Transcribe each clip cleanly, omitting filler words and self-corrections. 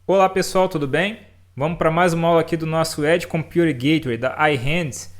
Olá pessoal, tudo bem? Vamos para mais uma aula aqui do nosso Edge Computer Gateway da iHands.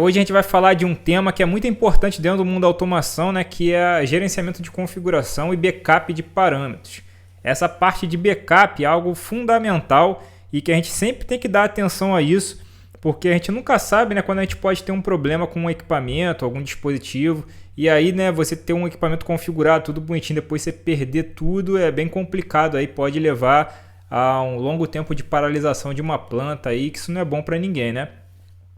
Hoje a gente vai falar de um tema que é muito importante dentro do mundo da automação, né, que é gerenciamento de configuração e backup de parâmetros. Essa parte de backup é algo fundamental e que a gente sempre tem que dar atenção a isso, porque a gente nunca sabe, né, quando a gente pode ter um problema com um equipamento, algum dispositivo, e aí, né, você ter um equipamento configurado, tudo bonitinho, depois você perder tudo é bem complicado, aí pode levar a um longo tempo de paralisação de uma planta aí, que isso não é bom para ninguém, né?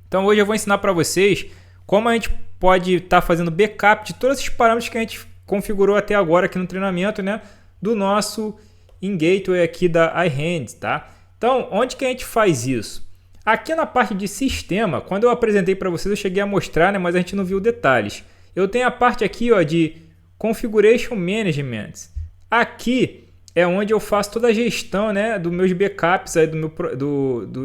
Então hoje eu vou ensinar para vocês como a gente pode estar fazendo backup de todos esses parâmetros que a gente configurou até agora aqui no treinamento, né, do nosso gateway aqui da iHands, tá? Então, onde que a gente faz isso? Aqui na parte de sistema, quando eu apresentei para vocês, eu cheguei a mostrar, né, mas a gente não viu detalhes. Eu tenho a parte aqui, ó, de Configuration Management. Aqui é onde eu faço toda a gestão, né, dos meus backups, aí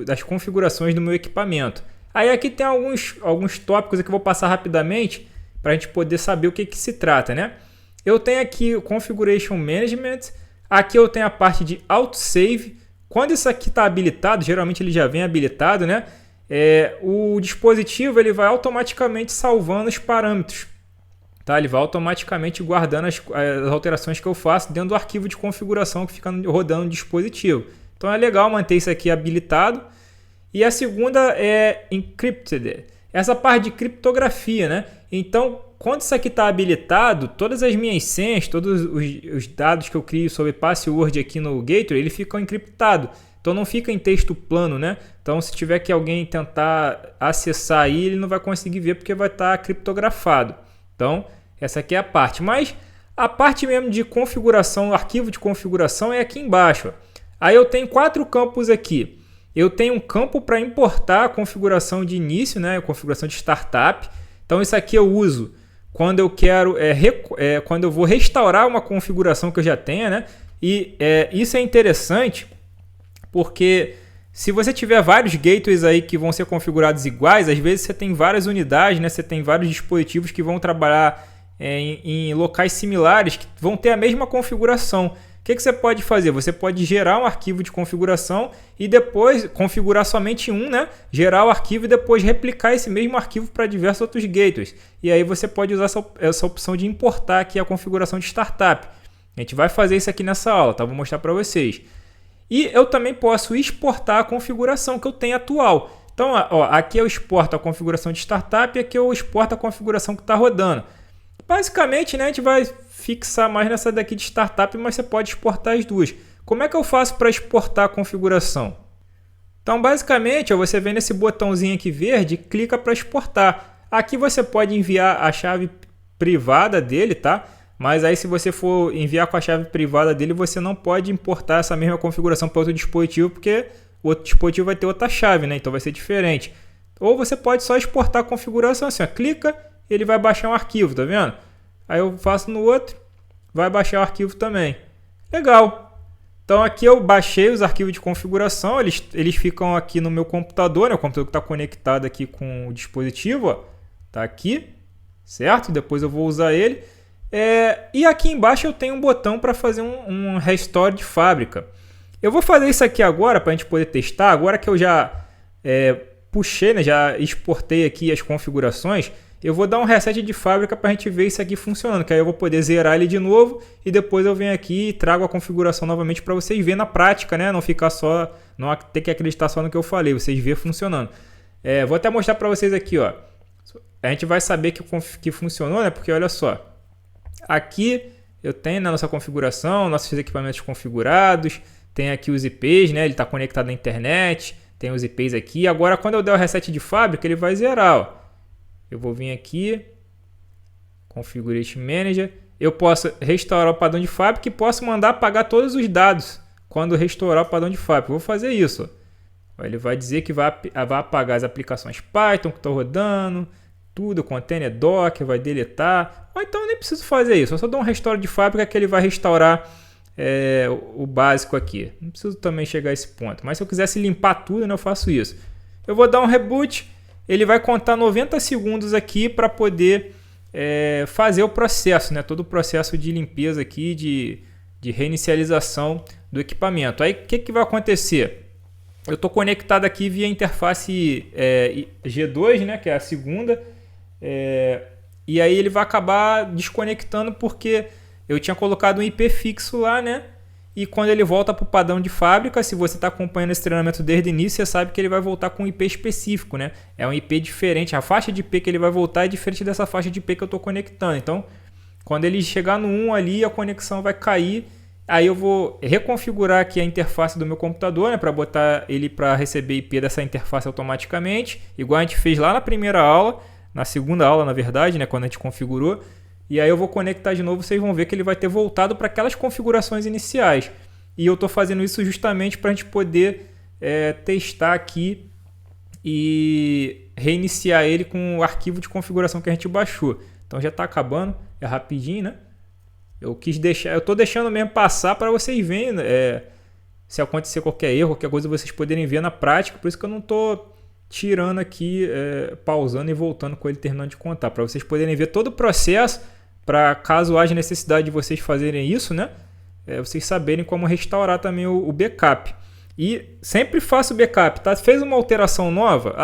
das configurações do meu equipamento. Aí aqui tem alguns tópicos que eu vou passar rapidamente para a gente poder saber o que se trata, né? Eu tenho aqui o Configuration Management, aqui eu tenho a parte de Autosave. Quando isso aqui está habilitado, geralmente ele já vem habilitado, né? O dispositivo ele vai automaticamente salvando os parâmetros. Tá? Ele vai automaticamente guardando as alterações que eu faço dentro do arquivo de configuração que fica rodando no dispositivo. Então é legal manter isso aqui habilitado. E a segunda é Encrypted. Essa parte de criptografia, né? Então, quando isso aqui está habilitado, todas as minhas senhas, todos os dados que eu crio sobre password aqui no Gateway, ele fica encriptado. Então não fica em texto plano, né? Então se tiver que alguém tentar acessar aí, ele não vai conseguir ver porque vai estar criptografado. Então, essa aqui é a parte. Mas a parte mesmo de configuração, o arquivo de configuração é aqui embaixo. Aí eu tenho 4 campos aqui. Eu tenho um campo para importar a configuração de início, né? A configuração de startup. Então, isso aqui eu uso quando eu quero, quando eu vou restaurar uma configuração que eu já tenha, né? E isso é interessante porque se você tiver vários gateways aí que vão ser configurados iguais, às vezes você tem várias unidades, né? Você tem vários dispositivos que vão trabalhar em locais similares que vão ter a mesma configuração. O que você pode fazer? Você pode gerar um arquivo de configuração e depois configurar somente um, né? Gerar o arquivo e depois replicar esse mesmo arquivo para diversos outros gateways. E aí você pode usar essa opção de importar aqui a configuração de startup. A gente vai fazer isso aqui nessa aula, tá? Vou mostrar para vocês. E eu também posso exportar a configuração que eu tenho atual. Então, ó, aqui eu exporto a configuração de startup e aqui eu exporto a configuração que está rodando. Basicamente, né, a gente vai fixar mais nessa daqui de startup, mas você pode exportar as duas. Como é que eu faço para exportar a configuração? Então, basicamente, ó, você vem nesse botãozinho aqui verde e clica para exportar. Aqui você pode enviar a chave privada dele, tá? Mas aí se você for enviar com a chave privada dele, você não pode importar essa mesma configuração para outro dispositivo, porque o outro dispositivo vai ter outra chave, né? Então vai ser diferente. Ou você pode só exportar a configuração assim, ó, clica, ele vai baixar um arquivo, tá vendo? Aí eu faço no outro, vai baixar o arquivo também. Legal! Então aqui eu baixei os arquivos de configuração, eles ficam aqui no meu computador, né? O computador que está conectado aqui com o dispositivo, ó, tá aqui, certo? Depois eu vou usar ele. E aqui embaixo eu tenho um botão para fazer um restore de fábrica. Eu vou fazer isso aqui agora para a gente poder testar. Agora que eu já puxei, né, já exportei aqui as configurações, eu vou dar um reset de fábrica para a gente ver isso aqui funcionando. Que aí eu vou poder zerar ele de novo e depois eu venho aqui e trago a configuração novamente para vocês verem na prática, né? Não ficar só, não ter que acreditar só no que eu falei, vocês verem funcionando. Vou até mostrar para vocês aqui, ó. A gente vai saber que funcionou, né? Porque olha só. Aqui eu tenho na nossa configuração, nossos equipamentos configurados, tem aqui os IPs, né? Ele está conectado à internet, tem os IPs aqui. Agora, quando eu der o reset de fábrica, ele vai zerar. Ó. Eu vou vir aqui, Configuration Manager. Eu posso restaurar o padrão de fábrica e posso mandar apagar todos os dados quando restaurar o padrão de fábrica. Eu vou fazer isso. Ó. Ele vai dizer que vai apagar as aplicações Python que estão rodando, tudo, container Docker, vai deletar. Ou então eu nem preciso fazer isso, eu só dou um restore de fábrica que ele vai restaurar o básico aqui. Não preciso também chegar a esse ponto, mas se eu quisesse limpar tudo, né, eu faço isso. Eu vou dar um reboot, ele vai contar 90 segundos aqui para poder fazer o processo, né, todo o processo de limpeza aqui, de reinicialização do equipamento. Aí o que vai acontecer? Eu estou conectado aqui via interface G2, né, que é a segunda, e aí ele vai acabar desconectando porque eu tinha colocado um IP fixo lá, né? E quando ele volta para o padrão de fábrica, se você está acompanhando esse treinamento desde o início, você sabe que ele vai voltar com um IP específico, né? É um IP diferente, a faixa de IP que ele vai voltar é diferente dessa faixa de IP que eu estou conectando. Então, quando ele chegar no 1 ali, a conexão vai cair. Aí eu vou reconfigurar aqui a interface do meu computador, né, para botar ele para receber IP dessa interface automaticamente, igual a gente fez lá na primeira aula, na segunda aula na verdade, né, quando a gente configurou. E aí eu vou conectar de novo, vocês vão ver que ele vai ter voltado para aquelas configurações iniciais. E eu estou fazendo isso justamente para a gente poder testar aqui e reiniciar ele com o arquivo de configuração que a gente baixou. Então já está acabando, é rapidinho, né? Eu estou deixando mesmo passar para vocês verem se acontecer qualquer erro, qualquer coisa vocês poderem ver na prática. Por isso que eu não estou tirando aqui, pausando e voltando com ele terminando de contar, para vocês poderem ver todo o processo, para caso haja necessidade de vocês fazerem isso, né? Vocês saberem como restaurar também o backup. E sempre faço o backup, tá? Fez uma alteração nova?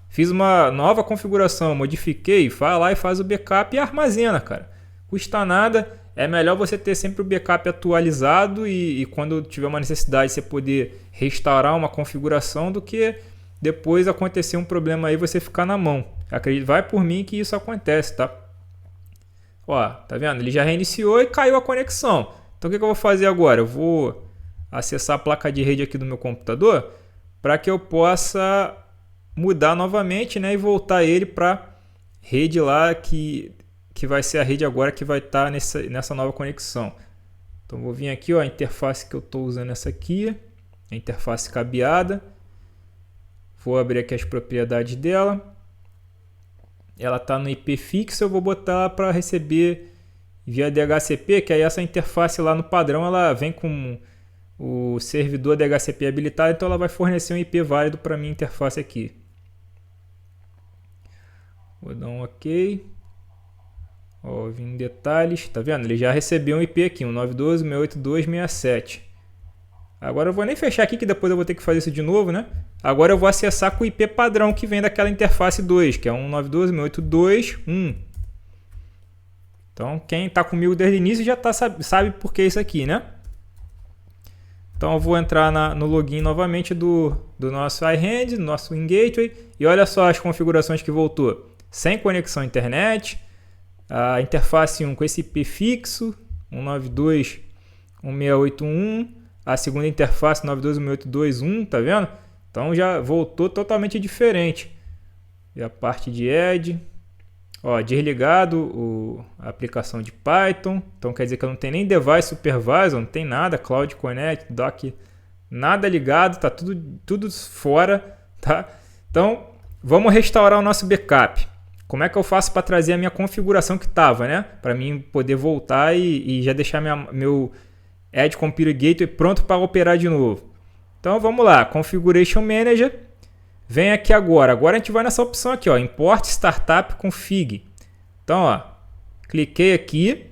Fiz uma nova configuração, modifiquei, vai lá e faz o backup e armazena, cara. Custa nada, é melhor você ter sempre o backup atualizado e quando tiver uma necessidade você poder restaurar uma configuração do que depois acontecer um problema aí você ficar na mão. Acredite, vai por mim que isso acontece, tá? Ó, tá vendo? Ele já reiniciou e caiu a conexão. Então o que eu vou fazer agora? Eu vou acessar a placa de rede aqui do meu computador para que eu possa mudar novamente, né, e voltar ele para rede lá que vai ser a rede agora que vai estar nessa nova conexão. Então vou vir aqui, ó, a interface que eu estou usando essa aqui, a interface cabeada. Vou abrir aqui as propriedades dela. Ela está no IP fixo, eu vou botar para receber via DHCP, que aí essa interface lá no padrão ela vem com o servidor DHCP habilitado, então ela vai fornecer um IP válido para minha interface aqui. Vou dar um OK. Ó, vim em detalhes, tá vendo? Ele já recebeu um IP aqui, um 192.168.267. Agora eu vou nem fechar aqui que depois eu vou ter que fazer isso de novo, né? Agora eu vou acessar com o IP padrão que vem daquela interface 2, que é 192.168.2.1. Então quem está comigo desde o início já sabe por que isso aqui, né? Então eu vou entrar no login novamente do nosso iHand, do nosso WinGateway, e olha só as configurações que voltou. Sem conexão à internet, a interface 1 com esse IP fixo, 192.168.1, a segunda interface 192.168.2.1, tá vendo? Então já voltou totalmente diferente. E a parte de Edge, ó, desligado a aplicação de Python, então quer dizer que eu não tenho nem Device Supervisor, não tem nada, Cloud Connect, Dock, nada ligado, tá tudo fora, tá? Então vamos restaurar o nosso backup. Como é que eu faço para trazer a minha configuração que estava, né? Para mim poder voltar e já deixar meu Edge Computer Gateway pronto para operar de novo. Então vamos lá, Configuration Manager, vem aqui agora. Agora a gente vai nessa opção aqui, ó, Import Startup Config. Então, ó, cliquei aqui.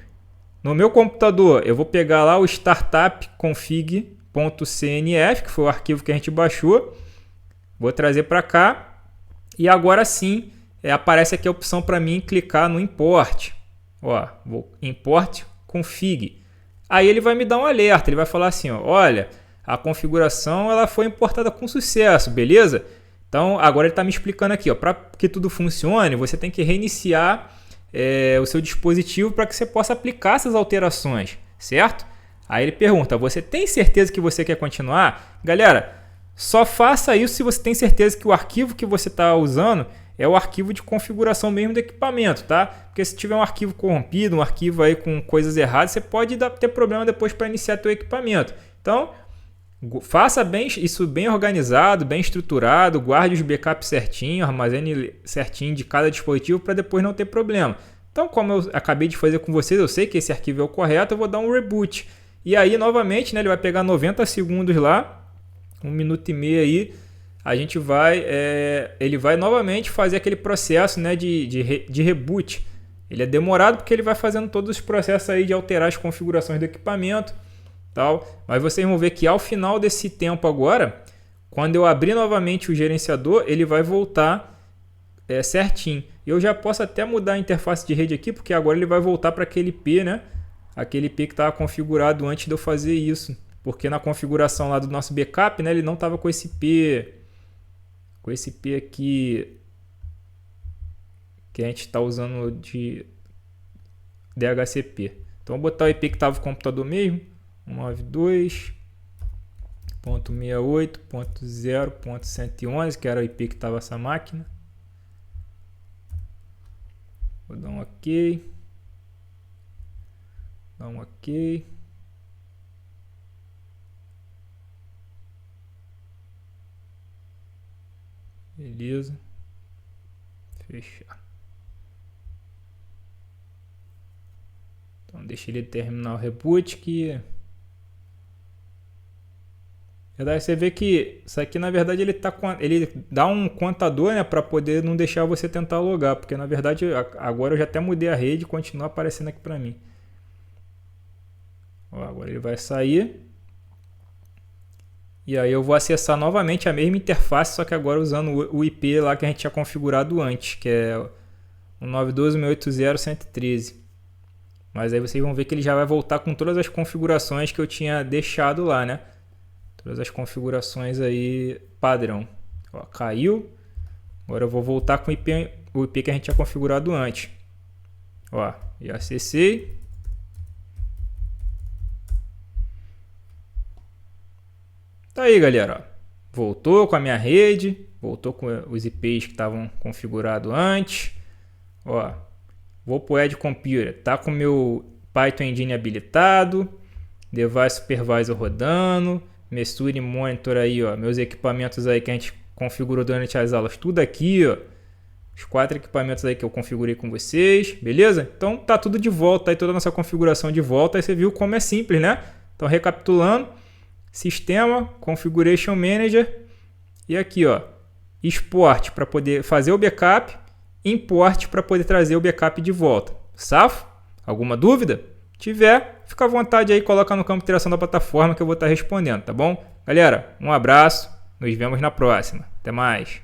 No meu computador eu vou pegar lá o startup config.cnf, que foi o arquivo que a gente baixou. Vou trazer para cá e agora sim aparece aqui a opção para mim clicar no import. Ó, vou import config. Aí ele vai me dar um alerta, ele vai falar assim, ó, olha, a configuração ela foi importada com sucesso, beleza? Então agora ele está me explicando aqui, ó, para que tudo funcione, você tem que reiniciar o seu dispositivo para que você possa aplicar essas alterações, certo? Aí ele pergunta, você tem certeza que você quer continuar? Galera, só faça isso se você tem certeza que o arquivo que você está usando é o arquivo de configuração mesmo do equipamento, tá? Porque se tiver um arquivo corrompido, um arquivo aí com coisas erradas, você pode ter problema depois para iniciar teu equipamento. Então, faça isso bem organizado, bem estruturado, guarde os backups certinho, armazene certinho de cada dispositivo para depois não ter problema. Então, como eu acabei de fazer com vocês, eu sei que esse arquivo é o correto, eu vou dar um reboot. E aí, novamente, né, ele vai pegar 90 segundos lá, 1 minuto e meio aí, a gente ele vai novamente fazer aquele processo, né, de reboot. Ele é demorado porque ele vai fazendo todos os processos aí de alterar as configurações do equipamento. tal. Mas vocês vão ver que ao final desse tempo agora, quando eu abrir novamente o gerenciador, ele vai voltar certinho. Eu já posso até mudar a interface de rede aqui, porque agora ele vai voltar para aquele IP, né? Aquele IP que estava configurado antes de eu fazer isso. Porque na configuração lá do nosso backup, né, ele não estava com esse IP aqui que a gente está usando de DHCP. Então vou botar o IP que estava no computador mesmo, 192.68.0.111, que era o IP que estava essa máquina. Vou dar um OK. Dá um OK. Beleza. Fechar. Então deixa ele terminar o reboot que... Você vê que isso aqui na verdade ele dá um contador, né, para poder não deixar você tentar logar, porque na verdade agora eu já até mudei a rede e continua aparecendo aqui para mim. Ó, agora ele vai sair. E aí eu vou acessar novamente a mesma interface, só que agora usando o IP lá que a gente tinha configurado antes, que é o 192.180.113. Mas aí vocês vão ver que ele já vai voltar com todas as configurações que eu tinha deixado lá, né? Todas as configurações aí padrão. Ó, caiu. Agora eu vou voltar com o IP que a gente tinha configurado antes. Ó, e acessei. Tá aí, galera. Ó. Voltou com a minha rede. Voltou com os IPs que estavam configurados antes. Ó, vou pro Edge Computer. Tá com o meu Python Engine habilitado. Device Supervisor rodando. Mesure Monitor aí, ó. Meus equipamentos aí que a gente configurou durante as aulas. Tudo aqui, ó. Os 4 equipamentos aí que eu configurei com vocês. Beleza? Então tá tudo de volta aí. Toda a nossa configuração de volta. Aí você viu como é simples, né? Então recapitulando. Sistema, Configuration Manager. E aqui, ó. Export para poder fazer o backup. Import para poder trazer o backup de volta. Safo? Alguma dúvida? Tiver, fica à vontade aí, coloca no campo de interação da plataforma que eu vou estar respondendo, tá bom? Galera, um abraço, nos vemos na próxima. Até mais.